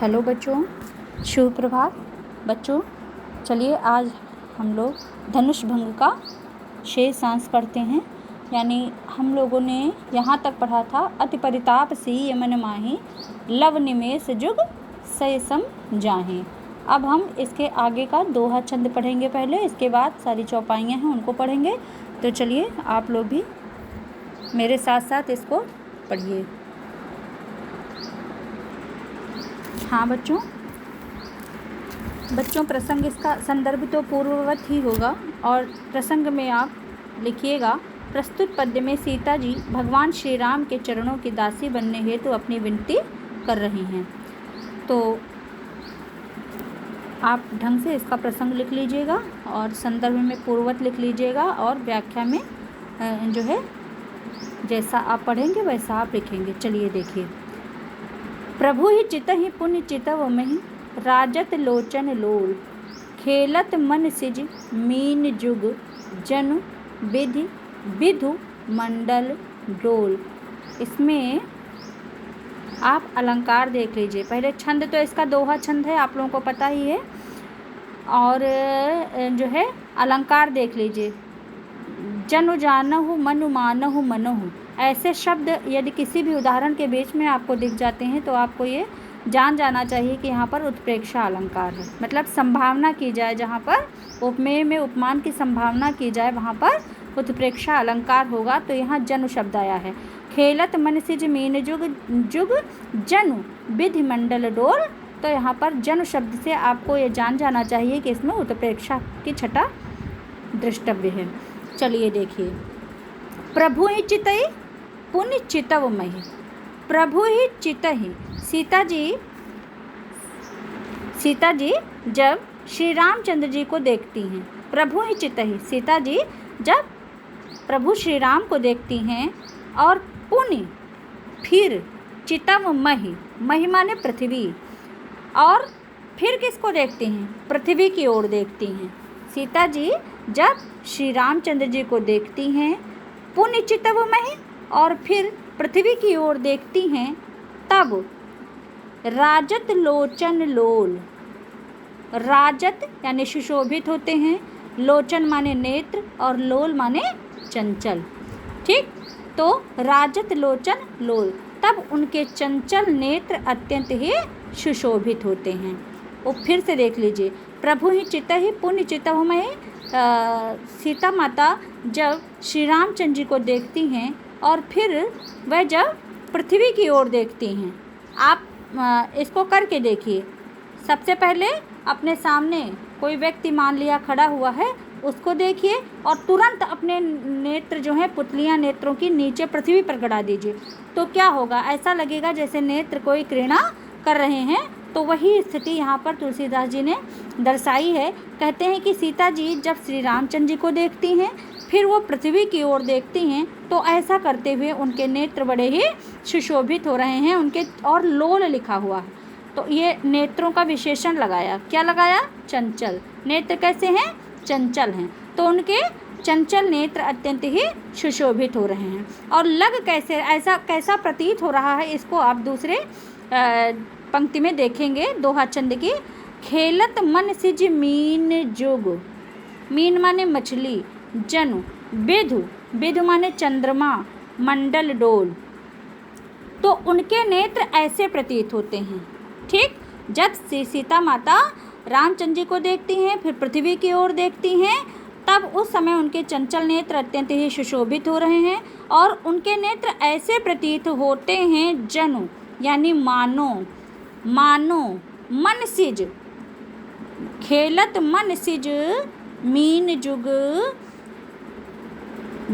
Hello बच्चों, शुभ प्रभात। बच्चों चलिए आज हम लोग धनुष भंग का शेषांश पढ़ते हैं। यानी हम लोगों ने यहाँ तक पढ़ा था अति परिताप सी यमन माही लव निमेष जुग सय सम जाहें। अब हम इसके आगे का दोहा छंद पढ़ेंगे पहले, इसके बाद सारी चौपाइयाँ हैं उनको पढ़ेंगे। तो चलिए आप लोग भी मेरे साथ साथ इसको पढ़िए। हाँ बच्चों प्रसंग इसका संदर्भ तो पूर्ववत ही होगा और प्रसंग में आप लिखिएगा। प्रस्तुत पद्य में सीता जी भगवान श्री राम के चरणों की दासी बनने हेतु अपनी विनती कर रही हैं। तो आप ढंग से इसका प्रसंग लिख लीजिएगा और संदर्भ में पूर्ववत लिख लीजिएगा और व्याख्या में जो है जैसा आप पढ़ेंगे वैसा आप लिखेंगे। चलिए देखिए। प्रभु ही चितहि पुण्य चितव महि राजत लोचन लोल खेलत मन सिज मीन जुग जनु विधि विधु मंडल डोल। इसमें आप अलंकार देख लीजिए। पहले छंद तो इसका दोहा छंद है, आप लोगों को पता ही है। और जो है अलंकार देख लीजिए। जनु जानहु मनु मानहु मनहु, ऐसे शब्द यदि किसी भी उदाहरण के बीच में आपको दिख जाते हैं तो आपको ये जान जाना चाहिए कि यहाँ पर उत्प्रेक्षा अलंकार है। मतलब संभावना की जाए, जहाँ पर उपमेय में उपमान की संभावना की जाए वहाँ पर उत्प्रेक्षा अलंकार होगा। तो यहाँ जनु शब्द आया है। खेलत मन सिज मीन जुग जुग जनु विधि मंडल डोल। तो यहाँ पर जनु शब्द से आपको ये जान जाना चाहिए कि इसमें उत्प्रेक्षा की छटा दृष्टव्य है। चलिए देखिए। प्रभु ही चितई पुण्य चितव महि। प्रभु ही चितहि, सीता जी जब श्री रामचंद्र जी को देखती हैं। प्रभु ही चितहि, सीता जी जब प्रभु श्री राम को देखती हैं। और पुण्य फिर चितव महि, महि माने पृथ्वी, और फिर किसको देखती हैं? पृथ्वी की ओर देखती हैं। सीता जी जब श्री रामचंद्र जी को देखती हैं पुण्य चितव महि और फिर पृथ्वी की ओर देखती हैं, तब राजत लोचन लोल। राजत यानी सुशोभित होते हैं, लोचन माने नेत्र और लोल माने चंचल। ठीक, तो राजत लोचन लोल, तब उनके चंचल नेत्र अत्यंत ही सुशोभित होते हैं। वो फिर से देख लीजिए। प्रभु ही चितहि पुण्य चितव महि। सीता माता जब श्री रामचंद्र जी को देखती हैं और फिर वह जब पृथ्वी की ओर देखती हैं। आप इसको करके देखिए। सबसे पहले अपने सामने कोई व्यक्ति मान लिया खड़ा हुआ है, उसको देखिए और तुरंत अपने नेत्र जो हैं पुतलियाँ नेत्रों की नीचे पृथ्वी पर गड़ा दीजिए। तो क्या होगा? ऐसा लगेगा जैसे नेत्र कोई क्रीड़ा कर रहे हैं। तो वही स्थिति यहाँ पर तुलसीदास जी ने दर्शाई है। कहते हैं कि सीता जी जब श्री रामचंद्र जी को देखती हैं फिर वो पृथ्वी की ओर देखती हैं, तो ऐसा करते हुए उनके नेत्र बड़े ही सुशोभित हो रहे हैं। उनके और लोल लिखा हुआ है, तो ये नेत्रों का विशेषण लगाया। क्या लगाया? चंचल। नेत्र कैसे हैं? चंचल हैं। तो उनके चंचल नेत्र अत्यंत ही सुशोभित हो रहे हैं। और लग कैसे, ऐसा कैसा प्रतीत हो रहा है, इसको आप दूसरे पंक्ति में देखेंगे दोहा छंद की। खेलत मन सिज मीन जुग, मीन माने मछली, जनु विधु, विधु माने चंद्रमा, मंडल डोल। तो उनके नेत्र ऐसे प्रतीत होते हैं। ठीक, जब सीता माता रामचंद्र जी को देखती हैं फिर पृथ्वी की ओर देखती हैं, तब उस समय उनके चंचल नेत्र अत्यंत ही सुशोभित हो रहे हैं और उनके नेत्र ऐसे प्रतीत होते हैं। जनु यानी मानो, मानो मन सिज, खेलत मन सिज मीन जुग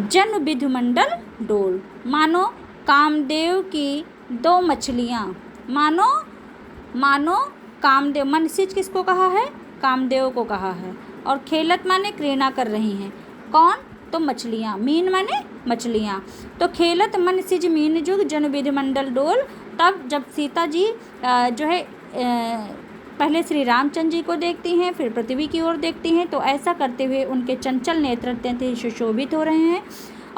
जन विधु मंडल डोल। मानो कामदेव की दो मछलियाँ, मानो कामदेव, मन सिज किसको कहा है? कामदेव को कहा है। और खेलत माने क्रीड़ा कर रही हैं। कौन? तो मछलियाँ। मीन माने मछलियाँ। तो खेलत मन सिज मीन जुग जन विधि मंडल डोल। तब जब सीता जी जो है पहले श्री रामचंद्र जी को देखती हैं फिर पृथ्वी की ओर देखती हैं, तो ऐसा करते हुए उनके चंचल नेत्र अत्यंत ही सुशोभित हो रहे हैं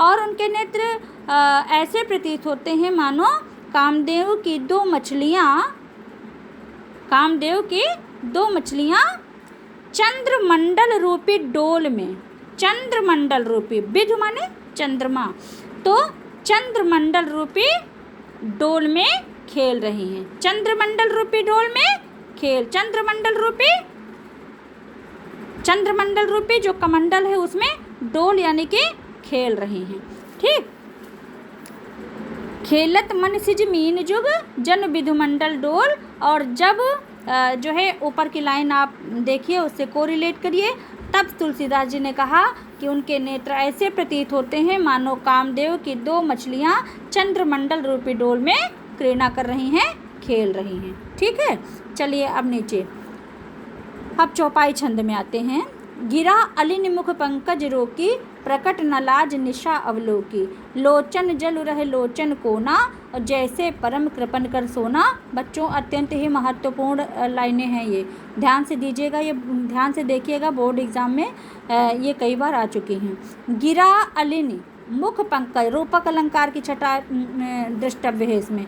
और उनके नेत्र ऐसे प्रतीत होते हैं मानो कामदेव की दो मछलियाँ कामदेव की 2 मछलियाँ चंद्रमंडल रूपी डोल में, चंद्रमंडल रूपी, विधु माने चंद्रमा, तो चंद्रमंडल रूपी डोल में खेल रही हैं। चंद्रमंडल रूपी डोल में खेल, चंद्रमंडल रूपी जो कमंडल है उसमें डोल यानी कि खेल रही हैं। ठीक, खेलत मन सिज मीन जुग जन विधुमंडल डोल। और जब जो है ऊपर की लाइन आप देखिए, उससे कोरिलेट करिए। तब तुलसीदास जी ने कहा कि उनके नेत्र ऐसे प्रतीत होते हैं मानो कामदेव की 2 मछलियाँ चंद्रमंडल रूपी डोल में क्रीड़ा कर रही हैं, खेल रही हैं। ठीक है, चलिए अब नीचे, अब चौपाई छंद में आते हैं। गिरा अलिन मुख पंकज रोकी, प्रकट न लाज निशा अवलोकी। लोचन जल रहे लोचन कोना, और जैसे परम कृपन कर सोना। बच्चों, अत्यंत ही महत्वपूर्ण लाइनें हैं ये, ध्यान से दीजिएगा, ये ध्यान से देखिएगा, बोर्ड एग्जाम में ये कई बार आ चुकी हैं। गिरा अलिन मुख पंकज, रूपक अलंकार की छठा दृष्टव्य है इसमें,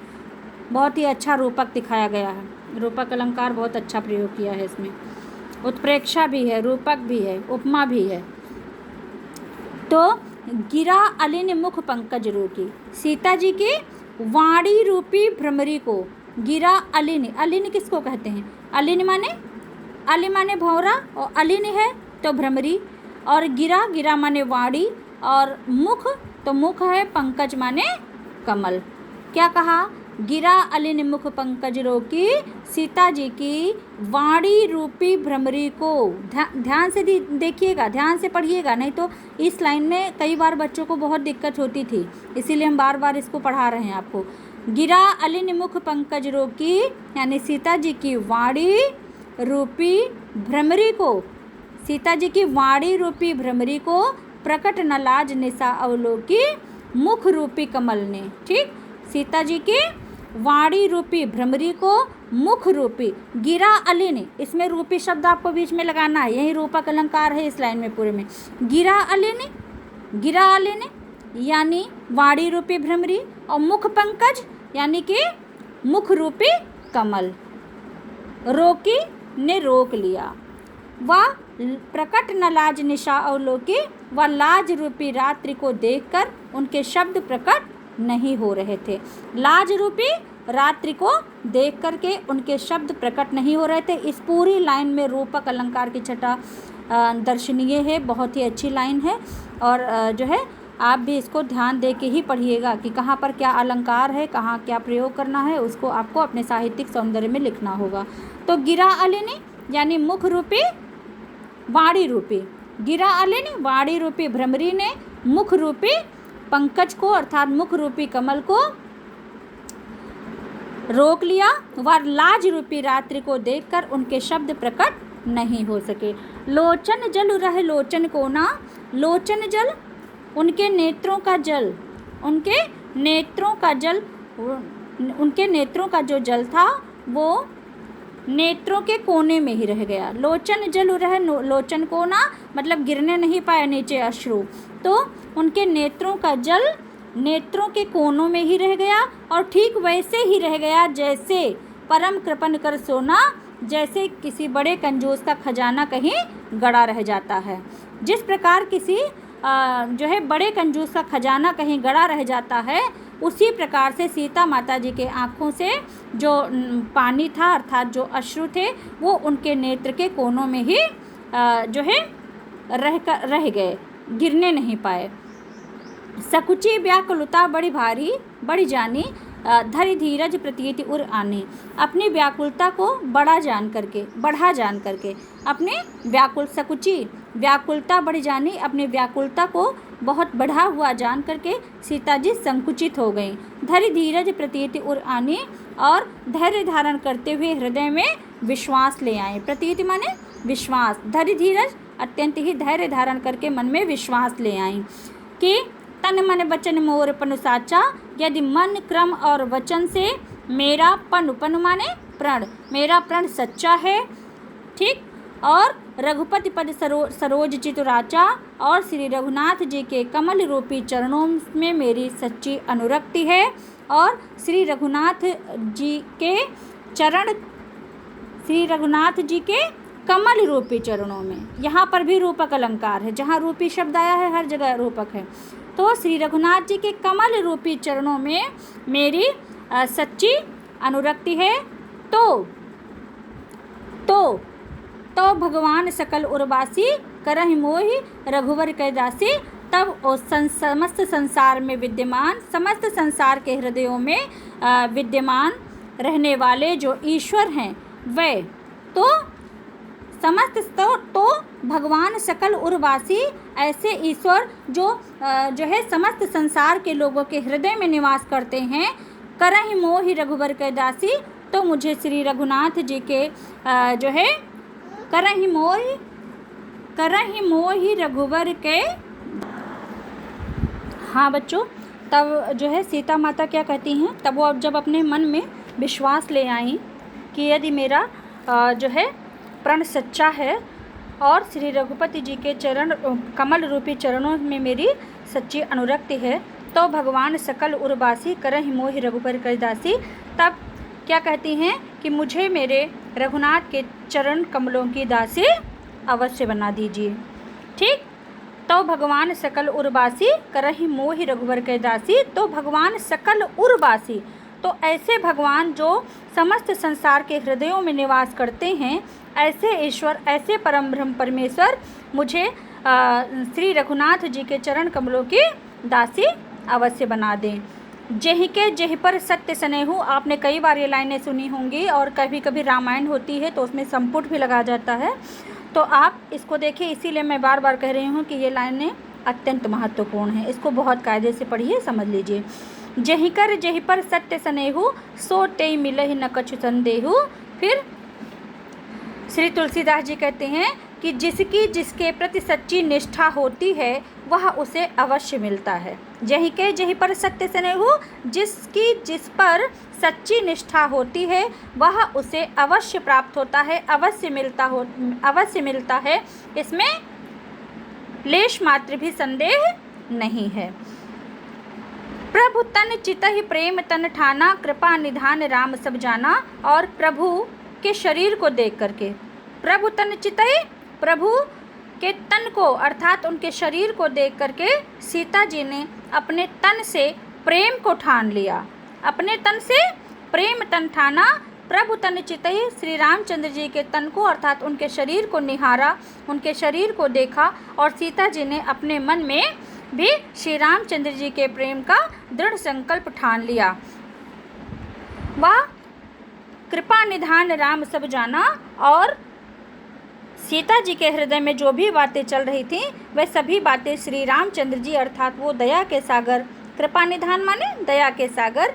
बहुत ही अच्छा रूपक दिखाया गया है, रूपक अलंकार बहुत अच्छा प्रयोग किया है इसमें, उत्प्रेक्षा भी है, रूपक भी है, उपमा भी है। तो गिरा अलिन मुख पंकज रोकी, सीता जी की वाणी रूपी भ्रमरी को गिरा अलिन, अलिन किसको कहते हैं? अलिन माने, अली माने भौरा, और अलिन है तो भ्रमरी, और गिरा, गिरा माने वाणी, और मुख तो मुख है, पंकज माने कमल। क्या कहा? गिरा अलिन मुख पंकज रोकी, सीता जी की वाणी रूपी भ्रमरी को। ध्यान से देखिएगा, ध्यान से पढ़िएगा, नहीं तो इस लाइन में कई बार बच्चों को बहुत दिक्कत होती थी, इसीलिए हम बार बार इसको पढ़ा रहे हैं आपको। गिरा अलिन मुख पंकज रोकी यानी सीता जी की वाणी रूपी भ्रमरी को, सीता जी की वाणी रूपी भ्रमरी को प्रकट न लाज निशा अवलोकी मुख रूपी कमल ने। ठीक, सीता जी की वाणी रूपी भ्रमरी को मुख रूपी, गिरा अलिन, इसमें रूपी शब्द आपको बीच में लगाना है, यही रूपक अलंकार है इस लाइन में पूरे में। गिरा अलिन, गिरा अलिन यानी वाणी रूपी भ्रमरी, और मुख पंकज यानी कि मुख रूपी कमल। रोकी ने रोक लिया, वह प्रकट न लाज निशा अवलोकी, वह लाज रूपी रात्रि को देखकर उनके शब्द प्रकट नहीं हो रहे थे। लाज रूपी रात्रि को देख करके उनके शब्द प्रकट नहीं हो रहे थे। इस पूरी लाइन में रूपक अलंकार की छटा दर्शनीय है, बहुत ही अच्छी लाइन है, और जो है आप भी इसको ध्यान दे के ही पढ़िएगा कि कहाँ पर क्या अलंकार है, कहाँ क्या प्रयोग करना है, उसको आपको अपने साहित्यिक सौंदर्य में लिखना होगा। तो गिरा अलिन यानी मुख रूपी वाणी रूपी, गिरा अलिन वाणी रूपी भ्रमरी ने मुख रूपी पंकज को अर्थात मुख रूपी कमल को रोक लिया, वह लाज रूपी रात्रि को देखकर उनके शब्द प्रकट नहीं हो सके। लोचन जल रहे लोचन कोना, लोचन जल उनके नेत्रों का जल, उनके नेत्रों का जल, उनके नेत्रों का जो जल था वो नेत्रों के कोने में ही रह गया। लोचन जल रहे लोचन कोना मतलब गिरने नहीं पाए नीचे अश्रु, तो उनके नेत्रों का जल नेत्रों के कोनों में ही रह गया, और ठीक वैसे ही रह गया जैसे परम कृपन कर सोना, जैसे किसी बड़े कंजूस का खजाना कहीं गड़ा रह जाता है। जिस प्रकार किसी जो है बड़े कंजूस का खजाना कहीं गड़ा रह जाता है, उसी प्रकार से सीता माता जी के आँखों से जो पानी था अर्थात जो अश्रु थे वो उनके नेत्र के कोनों में ही जो है रह गए, गिरने नहीं पाए। सकुची व्याकुलता बड़ी भारी बड़ी जानी, धरि धीरज प्रतीति उर आने। अपनी व्याकुलता को बढ़ा जान करके अपने सकुची व्याकुलता बढ़ जानी, अपनी व्याकुलता को बहुत बढ़ा हुआ जान करके सीता जी संकुचित हो गईं। धरि धीरज प्रतीति उर आनी, और धैर्य धारण करते हुए हृदय में विश्वास ले आए। प्रतीति माने विश्वास, धरि धीरज अत्यंत ही धैर्य धारण करके मन में विश्वास ले आए कि तन मन वचन मोर पनु साचा, यदि मन क्रम और वचन से मेरा पनु माने प्रण, मेरा प्रण सच्चा है। ठीक, और रघुपति पद सरोज चित राचा, और श्री रघुनाथ जी के कमल रूपी चरणों में मेरी सच्ची अनुरक्ति है, और श्री रघुनाथ जी के चरण श्री रघुनाथ जी के कमल रूपी चरणों में। यहाँ पर भी रूपक अलंकार है, जहाँ रूपी शब्द आया है हर जगह रूपक है। तो श्री रघुनाथ जी के कमल रूपी चरणों में मेरी सच्ची अनुरक्ति है। तो भगवान सकल उर्वासी करहि मोहि रघुवर कै दासी। तब समस्त संसार में विद्यमान, समस्त संसार के हृदयों में विद्यमान रहने वाले जो ईश्वर हैं वे तो भगवान सकल उर्वासी, ऐसे ईश्वर जो है समस्त संसार के लोगों के हृदय में निवास करते हैं। करहि मोहि रघुवर कै दासी, तो मुझे श्री रघुनाथ जी के जो है करहि मोहि रघुवर के। हाँ बच्चों, तब जो है सीता माता क्या कहती हैं, तब वो जब अपने मन में विश्वास ले आई कि यदि मेरा जो है प्रण सच्चा है और श्री रघुपति जी के चरण कमल रूपी चरणों में मेरी सच्ची अनुरक्ति है, तो भगवान सकल उर्वासी करहि मोहि रघुवर कै दासी। तब क्या कहती हैं कि मुझे मेरे रघुनाथ के चरण कमलों की दासी अवश्य बना दीजिए। ठीक, तो भगवान सकल उर्वासी करहि मोहि रघुवर कै दासी। तो भगवान सकल उर्वासी, तो ऐसे भगवान जो समस्त संसार के हृदयों में निवास करते हैं, ऐसे ईश्वर, ऐसे परम ब्रह्म परमेश्वर मुझे श्री रघुनाथ जी के चरण कमलों की दासी अवश्य बना दें। जेहि के जेहि पर सत्य स्नेहु, आपने कई बार ये लाइनें सुनी होंगी, और कभी कभी रामायण होती है तो उसमें संपुट भी लगा जाता है, तो आप इसको देखिए। इसीलिए मैं बार बार कह रही हूँ कि ये लाइनें अत्यंत महत्वपूर्ण हैं, इसको बहुत कायदे से पढ़िए, समझ लीजिए। जेहि कर जेहि पर सत्य स्नेहु, सो तेहि मिलहि न कछु संदेहु। फिर श्री तुलसीदास जी कहते हैं कि जिसकी जिसके प्रति सच्ची निष्ठा होती है वह उसे अवश्य मिलता है। जेहि के जेहि पर सत्य स्नेहु, जिसकी जिस पर सच्ची निष्ठा होती है वह उसे अवश्य प्राप्त होता है, अवश्य मिलता है। इसमें लेश मात्र भी संदेह नहीं है। प्रभु तन चितहि प्रेम तन ठाना, कृपा निधान राम सब जाना। और प्रभु के शरीर को देख करके, प्रभु तन चितहि, प्रभु के तन को अर्थात उनके शरीर को देख करके सीता जी ने अपने तन से प्रेम को ठान लिया। अपने तन से प्रेम तन ठाना, प्रभु तन चितहि, श्री रामचंद्र जी के तन को अर्थात उनके शरीर को निहारा, उनके शरीर को देखा, और सीता जी ने अपने मन में भी श्री रामचंद्र जी के प्रेम का दृढ़ संकल्प ठान लिया। वह कृपा निधान राम सब जाना, और सीता जी के हृदय में जो भी बातें चल रही थीं वह सभी बातें श्री रामचंद्र जी अर्थात वो दया के सागर, कृपा निधान माने दया के सागर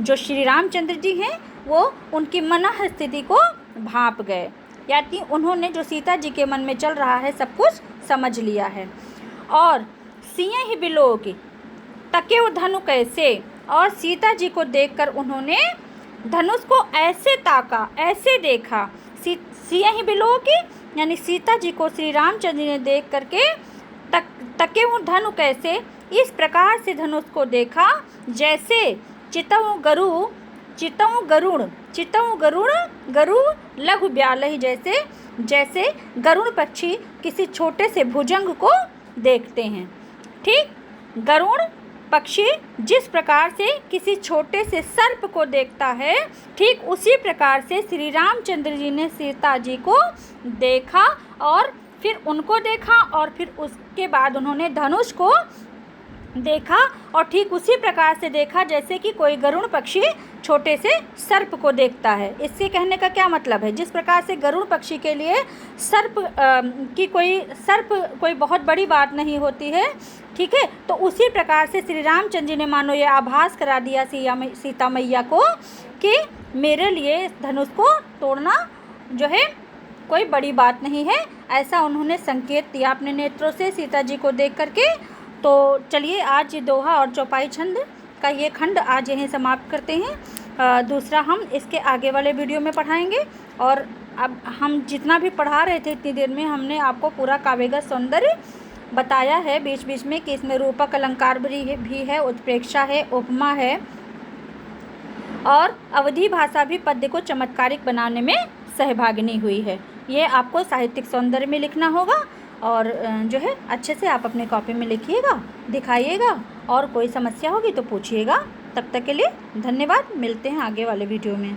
जो श्री रामचंद्र जी हैं, वो उनकी मनः स्थिति को भांप गए, यानी उन्होंने जो सीता जी के मन में चल रहा है सब कुछ समझ लिया है। और सिंह बिलोक तके धनु कैसे, और सीता जी को देखकर उन्होंने धनुष को ऐसे ताका, ऐसे देखा। सिंह बिलोक यानी सीता जी को श्री रामचंद्र जी ने देख करके तके धनु कैसे, इस प्रकार से धनुष को देखा जैसे चितऊ गरुड़ लघु ब्यालहि, जैसे गरुड़ पक्षी किसी छोटे से भुजंग को देखते हैं। ठीक, गरुड़ पक्षी जिस प्रकार से किसी छोटे से सर्प को देखता है, ठीक उसी प्रकार से श्री रामचंद्र जी ने सीता जी को देखा, और फिर उनको देखा, और फिर उसके बाद उन्होंने धनुष को देखा, और ठीक उसी प्रकार से देखा जैसे कि कोई गरुड़ पक्षी छोटे से सर्प को देखता है। इससे कहने का क्या मतलब है, जिस प्रकार से गरुड़ पक्षी के लिए सर्प कोई बहुत बड़ी बात नहीं होती है, ठीक है, तो उसी प्रकार से श्री रामचंद्र जी ने मानो ये आभास करा दिया सीता मैया को कि मेरे लिए धनुष को तोड़ना जो है कोई बड़ी बात नहीं है। ऐसा उन्होंने संकेत दिया अपने नेत्रों से सीता जी को देख करके। तो चलिए आज दोहा और चौपाई छंद का ये खंड आज यहीं समाप्त करते हैं। दूसरा हम इसके आगे वाले वीडियो में पढ़ाएंगे। और अब हम जितना भी पढ़ा रहे थे इतनी देर में हमने आपको पूरा काव्यगत सौंदर्य बताया है बीच बीच में कि इसमें रूपक अलंकार भी है, उत्प्रेक्षा है, उपमा है, और अवधी भाषा भी पद्य को चमत्कारिक बनाने में सहभागिनी हुई है। ये आपको साहित्यिक सौंदर्य में लिखना होगा और जो है अच्छे से आप अपने कॉपी में लिखिएगा, दिखाइएगा और कोई समस्या होगी तो पूछिएगा। तब तक के लिए धन्यवाद। मिलते हैं आगे वाले वीडियो में।